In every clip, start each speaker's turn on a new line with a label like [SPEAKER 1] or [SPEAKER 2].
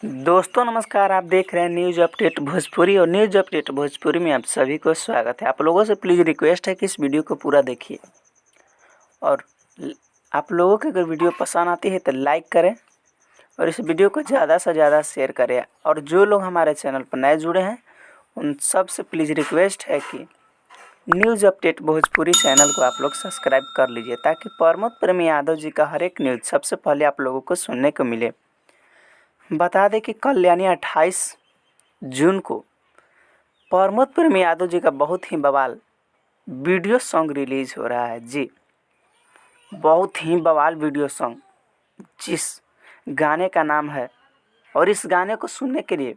[SPEAKER 1] दोस्तों नमस्कार, आप देख रहे हैं न्यूज़ अपडेट भोजपुरी और न्यूज़ अपडेट भोजपुरी में आप सभी को स्वागत है। आप लोगों से प्लीज़ रिक्वेस्ट है कि इस वीडियो को पूरा देखिए और आप लोगों को अगर वीडियो पसंद आती है तो लाइक करें और इस वीडियो को ज़्यादा से ज़्यादा शेयर करें। और जो लोग हमारे चैनल पर नए जुड़े हैं उन सब से प्लीज़ रिक्वेस्ट है कि न्यूज़ अपडेट भोजपुरी चैनल को आप लोग सब्सक्राइब कर लीजिए ताकि प्रमोद प्रेमी यादव जी का हर एक न्यूज़ सबसे पहले आप लोगों को सुनने को मिले। बता दें कि कल यानी 28 जून को प्रमोद प्रेमी यादव जी का बहुत ही बवाल वीडियो सॉन्ग रिलीज हो रहा है। जी, बहुत ही बवाल वीडियो सॉन्ग, जिस गाने का नाम है, और इस गाने को सुनने के लिए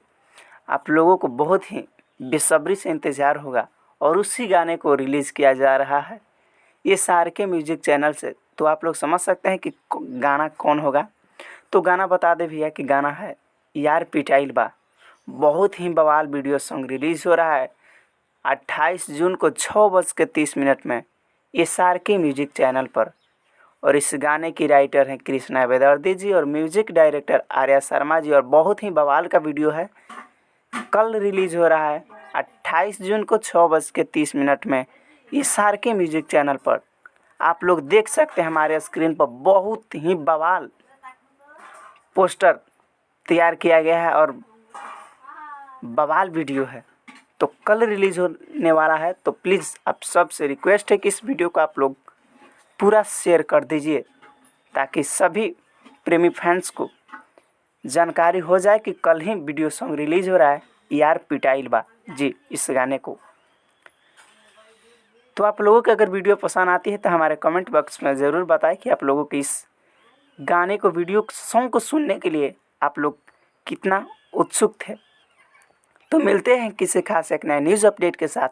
[SPEAKER 1] आप लोगों को बहुत ही बेसब्री से इंतज़ार होगा और उसी गाने को रिलीज़ किया जा रहा है ये SRK म्यूजिक चैनल से। तो आप लोग समझ सकते हैं कि गाना कौन होगा। तो गाना बता दे भैया कि गाना है यार पिटाइल बा। बहुत ही बवाल वीडियो सॉन्ग रिलीज़ हो रहा है 28 जून को 6:30 में SRK म्यूजिक चैनल पर। और इस गाने की राइटर हैं कृष्णा बेदर्दी जी और म्यूजिक डायरेक्टर आर्या शर्मा जी। और बहुत ही बवाल का वीडियो है, कल रिलीज़ हो रहा है 28 जून को 6:30 में SRK म्यूजिक चैनल पर। आप लोग देख सकते हैं हमारे स्क्रीन पर बहुत ही बवाल पोस्टर तैयार किया गया है और बवाल वीडियो है। तो कल रिलीज़ होने वाला है। तो प्लीज़ आप सब से रिक्वेस्ट है कि इस वीडियो को आप लोग पूरा शेयर कर दीजिए ताकि सभी प्रेमी फैंस को जानकारी हो जाए कि कल ही वीडियो सॉन्ग रिलीज़ हो रहा है यार पिटाइल बा। जी, इस गाने को तो आप लोगों को अगर वीडियो पसंद आती है तो हमारे कमेंट बॉक्स में ज़रूर बताएं कि आप लोगों को इस गाने को वीडियो सॉन्ग को सुनने के लिए आप लोग कितना उत्सुक थे। तो मिलते हैं किसी खास एक नए न्यूज़ अपडेट के साथ।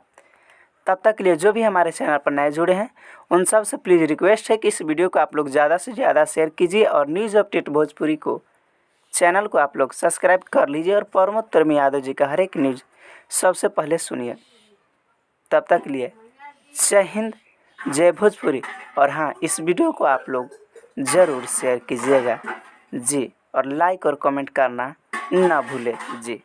[SPEAKER 1] तब तक के लिए जो भी हमारे चैनल पर नए जुड़े हैं उन सब से प्लीज़ रिक्वेस्ट है कि इस वीडियो को आप लोग ज़्यादा से ज़्यादा शेयर कीजिए और न्यूज़ अपडेट भोजपुरी को चैनल को आप लोग सब्सक्राइब कर लीजिए और प्रमोद प्रेमी यादव जी का हर एक न्यूज़ सबसे पहले सुनिए। तब तक के लिए जय हिंद, जय भोजपुरी। और हाँ, इस वीडियो को आप लोग ज़रूर शेयर कीजिएगा जी, और लाइक और कमेंट करना ना भूलें जी।